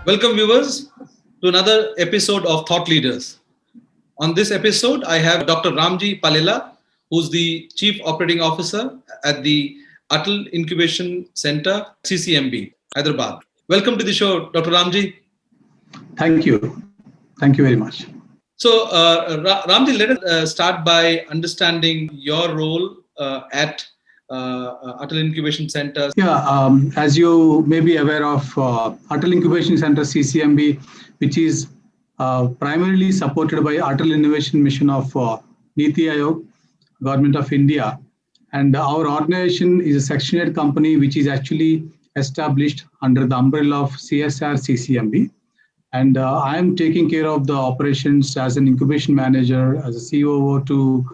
Welcome, viewers, to another episode of Thought Leaders. On this episode, I have Dr. Ramji Palela, who's the Chief Operating Officer at the Atal Incubation Center, CCMB, Hyderabad. Welcome to the show, Dr. Ramji. Thank you. Thank you very much. So, Ramji, let us start by understanding your role at Atal Incubation Center. Yeah, as you may be aware of, Atal Incubation Center (CCMB), which is primarily supported by Atal Innovation Mission of Niti Aayog, Government of India, and our organization is a Section 8 company which is actually established under the umbrella of CSR CCMB. And I am taking care of the operations as an incubation manager, as a COO to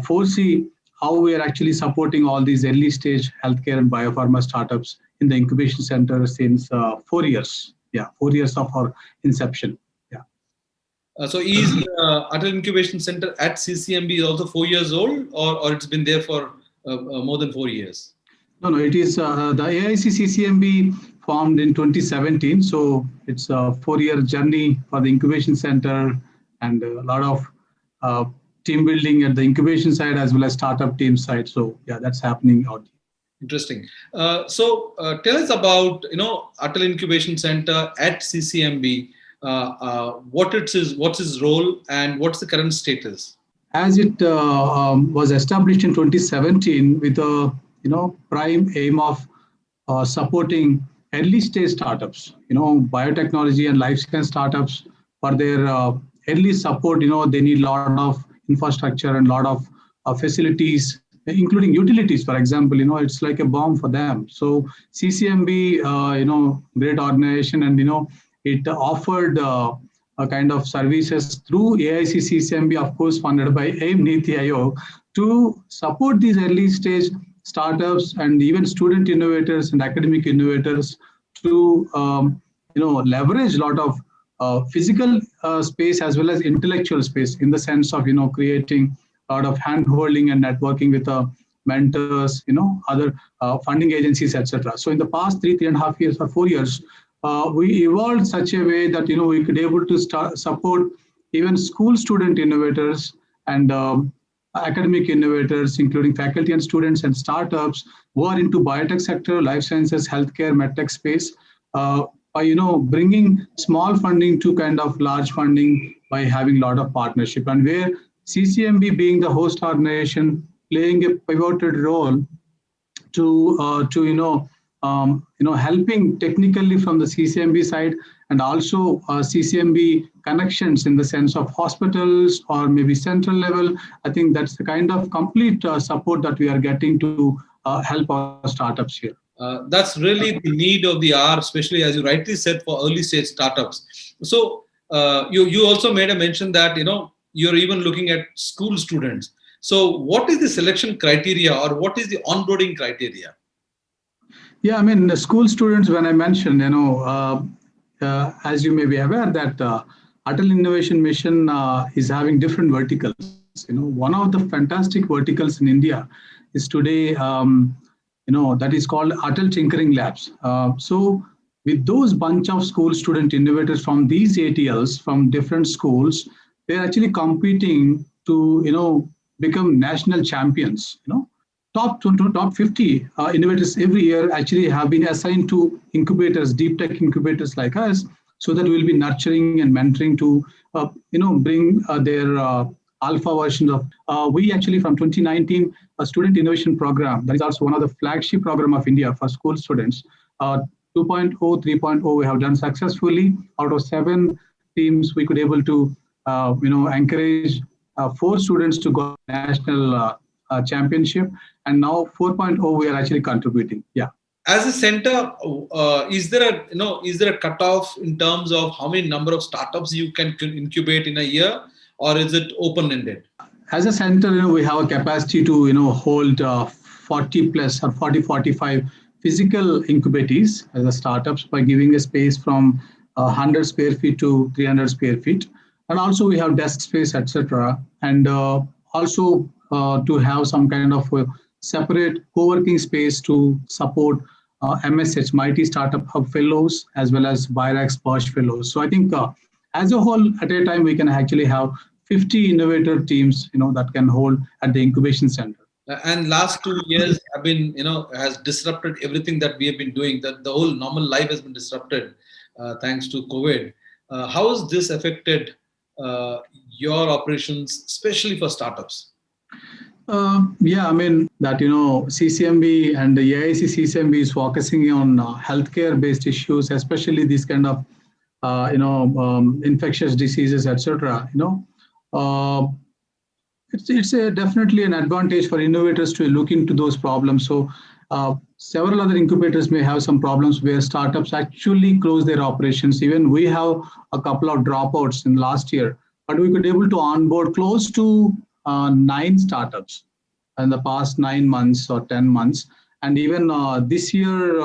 foresee how we are actually supporting all these early stage healthcare and biopharma startups in the incubation center since 4 years. Yeah, 4 years of our inception. Yeah. So is Atal Incubation Center at CCMB also 4 years old, or it's been there for more than 4 years? No, it is the AIC CCMB formed in 2017. So it's a 4-year journey for the incubation center and a lot of team building at the incubation side as well as startup team side. So yeah, that's happening out. Interesting. So tell us about Atal Incubation Center at CCMB. What's his role and what's the current status? As it was established in 2017 with a prime aim of supporting early stage startups, biotechnology and life science startups for their early support. They need a lot of infrastructure and a lot of facilities, including utilities. For example, it's like a bomb for them. So CCMB, great organization, and it offered a kind of services through AIC CCMB, of course, funded by AIM Niti Aayog, to support these early stage startups and even student innovators and academic innovators to leverage a lot of physical space as well as intellectual space, in the sense of creating a lot of hand holding and networking with mentors, other funding agencies, etc. So in the past 3.5 years or 4 years, we evolved such a way that we could able to support even school student innovators and academic innovators, including faculty and students and startups who are into biotech sector, life sciences, healthcare, medtech space, by bringing small funding to kind of large funding by having a lot of partnership, and where CCMB being the host organization playing a pivotal role to helping technically from the CCMB side, and also CCMB connections in the sense of hospitals or maybe central level. I think that's the kind of complete support that we are getting to help our startups here. That's really the need of the hour, especially as you rightly said, for early stage startups. So you also made a mention that you're even looking at school students. So what is the selection criteria, or what is the onboarding criteria? Yeah, I mean, the school students, when I mentioned, as you may be aware, that Atal Innovation Mission is having different verticals. One of the fantastic verticals in India is today, that is called Atal Tinkering Labs. So with those bunch of school student innovators from these ATLs, from different schools, they're actually competing to, become national champions. Top 50 innovators every year actually have been assigned to incubators, deep tech incubators like us, so that we'll be nurturing and mentoring to, bring their alpha versions of. We actually from 2019, a student innovation program, that is also one of the flagship program of India for school students. 2.0, 3.0 we have done successfully. Out of 7 teams, we could able to, encourage 4 students to go national championship, and now 4.0 we are actually contributing. Yeah. As a center, is there a cutoff in terms of how many number of startups you can incubate in a year, or is it open-ended? As a center, we have a capacity to hold 40 plus or 45 physical incubatees as a startups by giving a space from 100 square feet to 300 square feet, and also we have desk space, etc. And also to have some kind of separate co-working space to support MSH, Mighty Startup Hub Fellows, as well as BIRAX Bosch Fellows. So I think as a whole, at a time, we can actually have 50 innovator teams, that can hold at the incubation center. And last 2 years have been, has disrupted everything that we have been doing. That the whole normal life has been disrupted thanks to COVID. How has this affected your operations, especially for startups? Yeah, I mean that CCMB and the AIC CCMB is focusing on healthcare-based issues, especially these kind of infectious diseases, etc. It's definitely an advantage for innovators to look into those problems. So several other incubators may have some problems where startups actually close their operations. Even we have a couple of dropouts in last year, but we could able to onboard close to 9 startups in the past 9 months or 10 months. And even this year,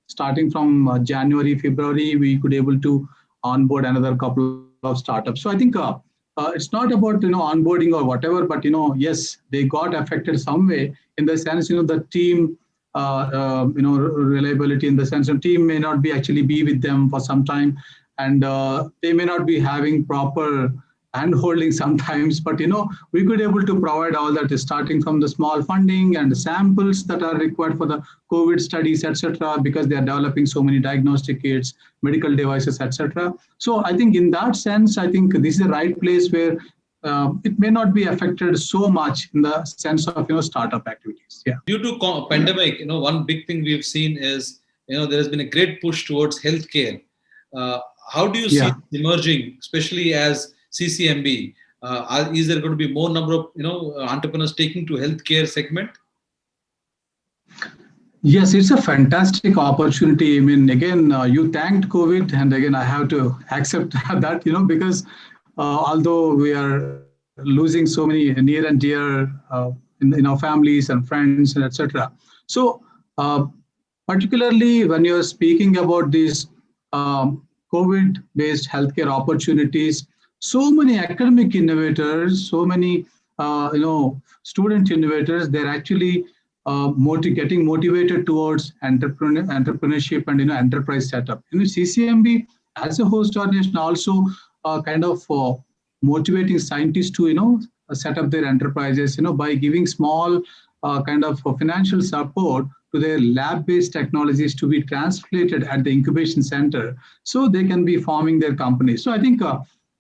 starting from January, February, we could able to onboard another couple of startups. So I think it's not about onboarding or whatever, but yes, they got affected some way in the sense the team reliability, in the sense of team may not be actually be with them for some time, and they may not be having proper hand holding sometimes, but we could able to provide all that, starting from the small funding and the samples that are required for the COVID studies, etc., because they are developing so many diagnostic kits, medical devices, etc. So I think in that sense, I think this is the right place where it may not be affected so much in the sense of startup activities. Yeah. Due to pandemic, one big thing we've seen is there has been a great push towards healthcare. How do you see it emerging, especially as CCMB? Is there going to be more number of entrepreneurs taking to healthcare segment? Yes, it's a fantastic opportunity. I mean, again, you thanked COVID, and again, I have to accept that, because although we are losing so many near and dear in our families and friends and etc. So particularly when you're speaking about these COVID-based healthcare opportunities, so many academic innovators, so many student innovators, they're actually getting motivated towards entrepreneurship and enterprise setup. CCMB as a host organization also kind of motivating scientists to set up their enterprises by giving small kind of financial support to their lab-based technologies to be translated at the incubation center, so they can be forming their companies. So I think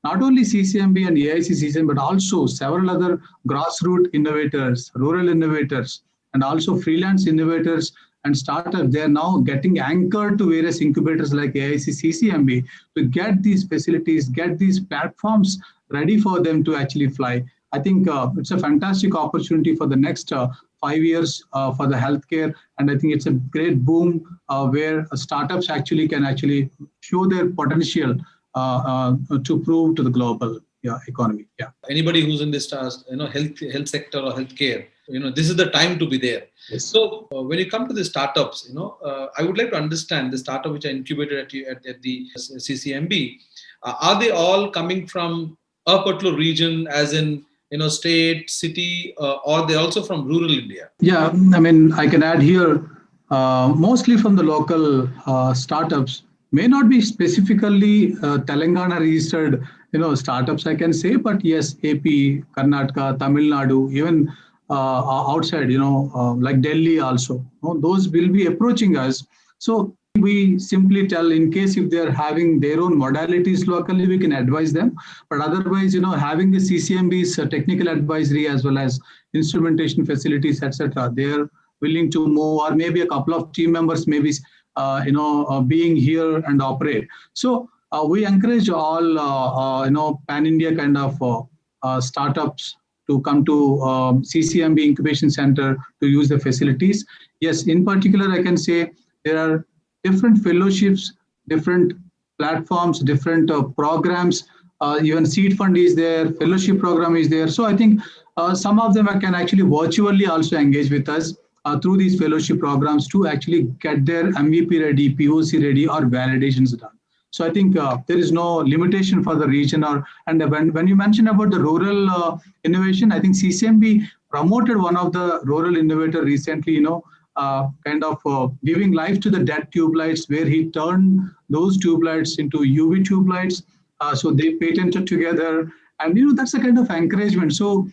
not only CCMB and AIC CCMB, but also several other grassroots innovators, rural innovators, and also freelance innovators and startups, they are now getting anchored to various incubators like AIC CCMB to get these facilities, get these platforms ready for them to actually fly. I think it's a fantastic opportunity for the next 5 years for the healthcare, and I think it's a great boom where startups actually can actually show their potential to prove to the global economy. Yeah. Anybody who's in this health sector or healthcare, this is the time to be there. Yes. So when you come to the startups, I would like to understand the startup which are incubated at the CCMB. Are they all coming from a particular region, as in state, city, or they also from rural India? Yeah, I mean, I can add here, mostly from the local startups, may not be specifically Telangana registered, startups, I can say, but yes, AP, Karnataka, Tamil Nadu, even outside, like Delhi also, those will be approaching us. So we simply tell, in case if they're having their own modalities locally, we can advise them. But otherwise, having the CCMB's technical advisory as well as instrumentation facilities, etc., they're willing to move, or maybe a couple of team members maybe being here and operate. So we encourage all pan-India kind of startups to come to CCMB Incubation Center to use the facilities. Yes, in particular, I can say there are different fellowships, different platforms, different programs. Even seed fund is there, fellowship program is there. So I think some of them can actually virtually also engage with us through these fellowship programs to actually get their MVP ready, POC ready, or validations done. So I think there is no limitation for the region. And when you mentioned about the rural innovation, I think CCMB promoted one of the rural innovator recently, giving life to the dead tube lights, where he turned those tube lights into UV tube lights. So they patented together, and that's a kind of encouragement. So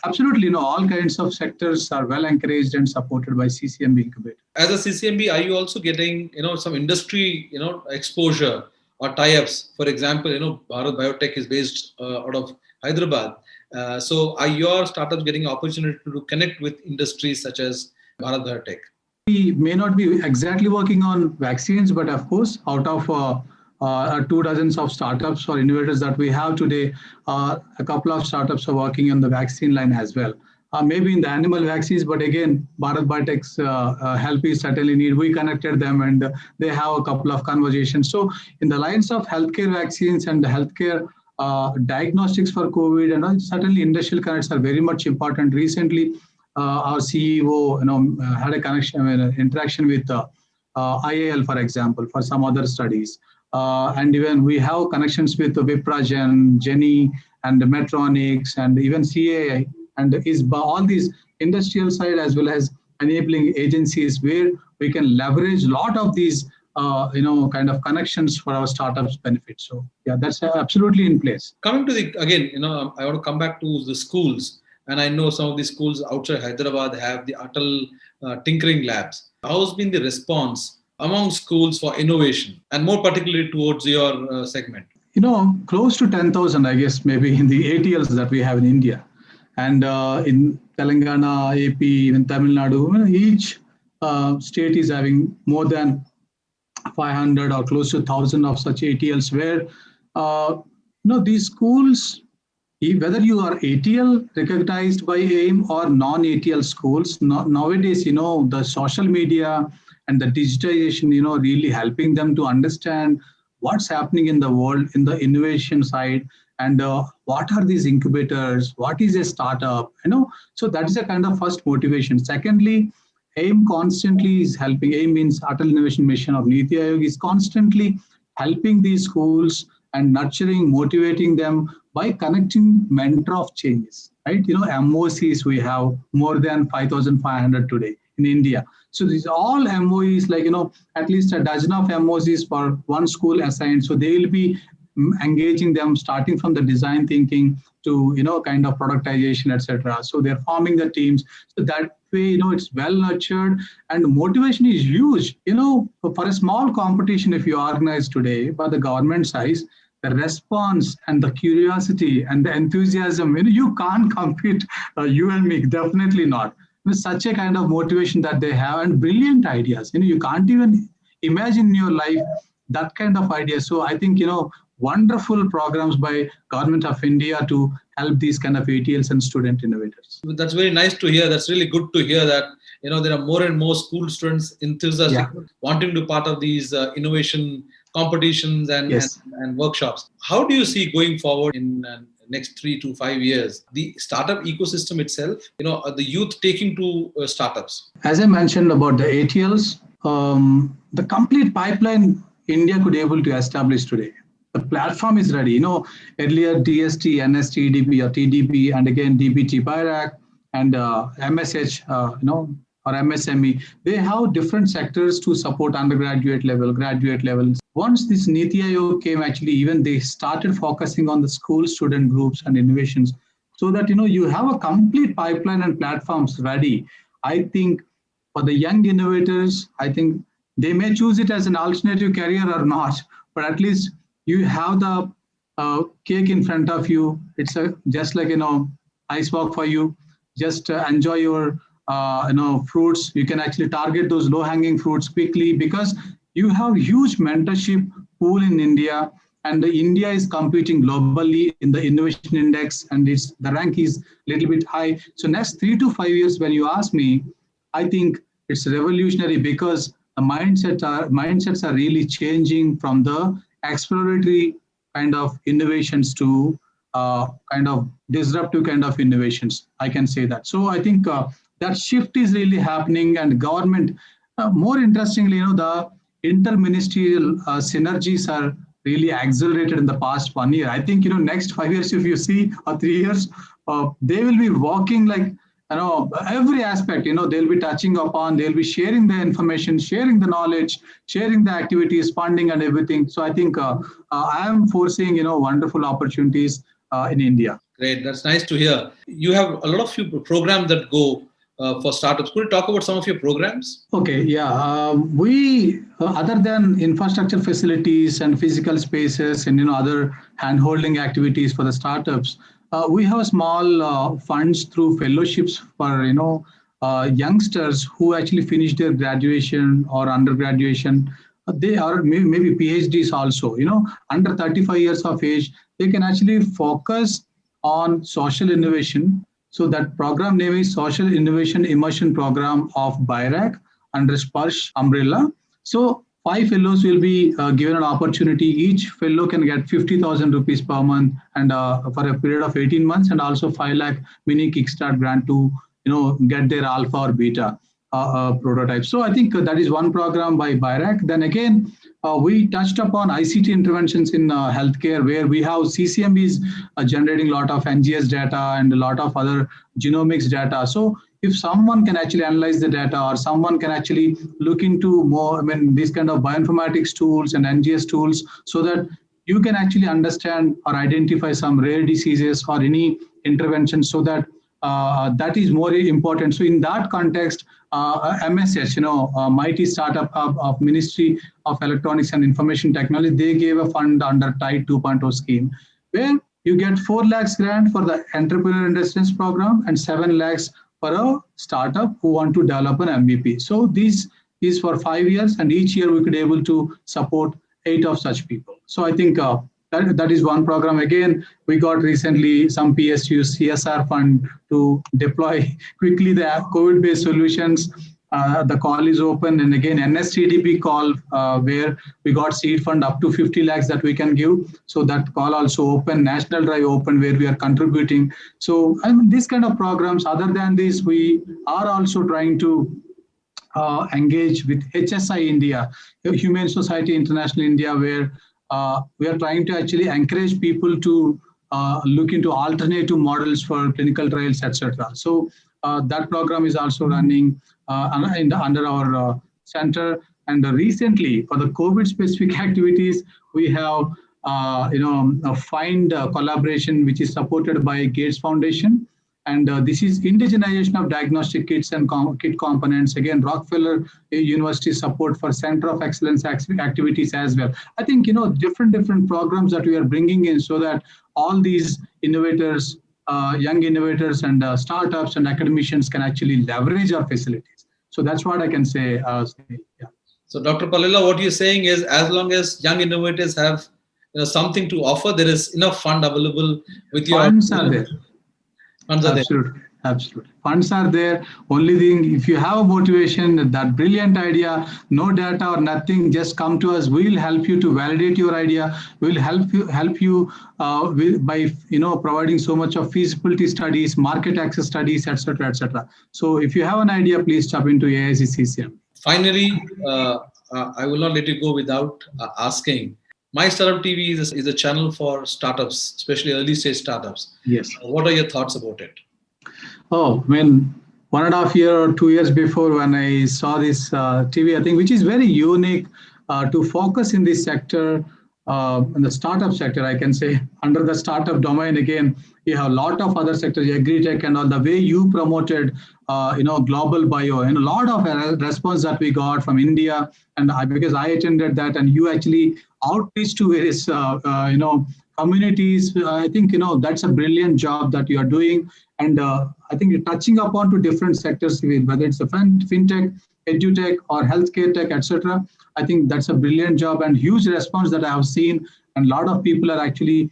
absolutely, all kinds of sectors are well encouraged and supported by CCMB incubator. As a CCMB, are you also getting some industry exposure or tie-ups? For example, Bharat Biotech is based out of Hyderabad. So are your startups getting opportunity to connect with industries such as Bharat Biotech? We may not be exactly working on vaccines, but of course, out of 2 dozens of startups or innovators that we have today, a couple of startups are working on the vaccine line as well. Maybe in the animal vaccines, but again, Bharat Biotech's help is certainly needed. We connected them and they have a couple of conversations. So in the lines of healthcare vaccines and the healthcare diagnostics for COVID, and certainly industrial connects are very much important. Recently, our CEO had a connection, interaction with IAL, for example, for some other studies. And even we have connections with Vipragen, Jenny, and Medtronics, and even CAI, and all these industrial side as well as enabling agencies where we can leverage a lot of these kind of connections for our startups benefit. So yeah, that's absolutely in place. Coming to I want to come back to the schools, and I know some of the schools outside Hyderabad have the Atal tinkering labs. How has been the response among schools for innovation, and more particularly towards your segment? Close to 10,000, I guess, maybe in the ATLs that we have in India. And in Telangana, AP, even Tamil Nadu, each state is having more than 500 or close to 1,000 of such ATLs, where these schools, whether you are ATL recognized by AIM or non-ATL schools, nowadays, the social media and the digitization, really helping them to understand what's happening in the world, in the innovation side, and what are these incubators, what is a startup, So that is a kind of first motivation. Secondly, AIM constantly is helping. AIM means Atal Innovation Mission of Niti Aayog is constantly helping these schools and nurturing, motivating them by connecting mentor of changes, right? MOCs, we have more than 5,500 today in India. So these all MOEs, like, at least a dozen of MOCs for one school assigned. So they will be engaging them starting from the design thinking to, kind of productization, etc. So they're forming the teams. So that way, it's well nurtured, and motivation is huge. For a small competition, if you organize today by the government size, the response and the curiosity and the enthusiasm, you can't compete, you and me, definitely not. With such a kind of motivation that they have, and brilliant ideas. You can't even imagine in your life that kind of idea. So I think, wonderful programs by Government of India to help these kind of ATLs and student innovators. That's very nice to hear. That's really good to hear that, there are more and more school students enthusiastic, wanting to be part of these innovation competitions and workshops. How do you see going forward in next 3 to 5 years, the startup ecosystem itself, the youth taking to startups? As I mentioned about the ATLs, the complete pipeline India could able to establish today. The platform is ready. Earlier DST, NST, DB or TDB, and again DBT, BIRAC, and MSH, or MSME, they have different sectors to support undergraduate level, graduate levels. Once this Niti Aayog came, actually, even they started focusing on the school student groups and innovations, so that, you have a complete pipeline and platforms ready. I think for the young innovators, I think they may choose it as an alternative career or not, but at least you have the cake in front of you. It's just like, ice walk for you. Just enjoy your fruits. You can actually target those low-hanging fruits quickly, because you have huge mentorship pool in India, and India is competing globally in the innovation index, and the rank is a little bit high. So next 3 to 5 years, when you ask me, I think it's revolutionary, because the mindsets are really changing from the exploratory kind of innovations to kind of disruptive kind of innovations. I can say that. So I think that shift is really happening, and government, more interestingly, the interministerial synergies are really accelerated in the past 1 year. I think, next 5 years, if you see, or 3 years, they will be working like every aspect, they'll be touching upon, they'll be sharing the information, sharing the knowledge, sharing the activities, funding and everything. So I think I am foreseeing, wonderful opportunities in India. Great. That's nice to hear. You have a lot of few programs that go for startups. Could you talk about some of your programs? Okay, yeah. We, other than infrastructure facilities and physical spaces and other hand-holding activities for the startups, we have small funds through fellowships for youngsters who actually finish their graduation or undergraduation. They are maybe PhDs also. Under 35 years of age, they can actually focus on social innovation. So that program name is Social Innovation Immersion Program of BIRAC under Sparsh umbrella. So 5 fellows will be given an opportunity. Each fellow can get 50,000 rupees per month and for a period of 18 months, and also 5 lakh mini Kickstart grant to get their alpha or beta prototype. So I think that is one program by BIRAC. Then again, we touched upon ICT interventions in healthcare, where we have CCMB is generating a lot of NGS data and a lot of other genomics data. So if someone can actually analyze the data, or someone can actually look into more, these kind of bioinformatics tools and NGS tools, so that you can actually understand or identify some rare diseases or any intervention, so that that is more important. So in that context, MSH, mighty startup of Ministry of Electronics and Information Technology, they gave a fund under TIDE 2.0 scheme, where you get 4 lakhs grant for the entrepreneur in residence program and 7 lakhs for a startup who want to develop an MVP. So this is for 5 years, and each year we could able to support 8 of such people. So I think that is one program. Again, we got recently some PSUs CSR fund to deploy quickly the COVID-based solutions. The call is open, and again NSTDP call where we got seed fund up to 50 lakhs that we can give. So that call also open, national drive open, where we are contributing. So these kind of programs. Other than this, we are also trying to engage with HSI India, Humane Society International India, where we are trying to actually encourage people to look into alternative models for clinical trials, etc. So that program is also running under our center. And recently, for the COVID-specific activities, we have a FIND collaboration, which is supported by Gates Foundation. And this is indigenization of diagnostic kits and kit components. Again, Rockefeller University support for Center of Excellence activities as well. I think, different programs that we are bringing in, so that all these innovators, young innovators and startups and academicians can actually leverage our facilities. So that's what I can say. Yeah. So Dr. Pallela, what you're saying is, as long as young innovators have something to offer, there is enough fund available with your funds are there. Funds are Absolutely. there. Absolutely. Funds are there. Only thing, if you have a motivation, that brilliant idea, no data or nothing, just come to us. We'll help you to validate your idea. We'll help you by providing so much of feasibility studies, market access studies, etc., etc. So if you have an idea, please tap into AIC CCM. Finally, I will not let you go without asking. My Startup TV is a channel for startups, especially early stage startups. Yes. What are your thoughts about it? Oh, 1.5 years or 2 years before, when I saw this TV, I think, which is very unique to focus in this sector, in the startup sector, I can say. Under the startup domain, again, you have a lot of other sectors, agri-tech and all. The way you promoted, global bio, and a lot of response that we got from India, and because I attended that, and you actually outreach to various, communities. I think, that's a brilliant job that you are doing. And I think you're touching upon to different sectors, whether it's a fintech, edutech, or healthcare tech, etc. I think that's a brilliant job and huge response that I have seen. And a lot of people are actually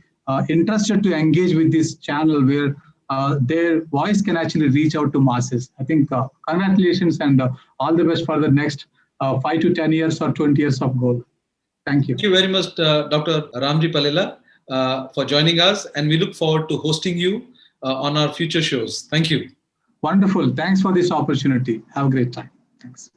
interested to engage with this channel, where their voice can actually reach out to masses. I think congratulations and all the best for the next 5 to 10 years or 20 years of goal. Thank you. Thank you very much, Dr. Ramji Pallela, for joining us. And we look forward to hosting you on our future shows. Thank you. Wonderful. Thanks for this opportunity. Have a great time. Thanks.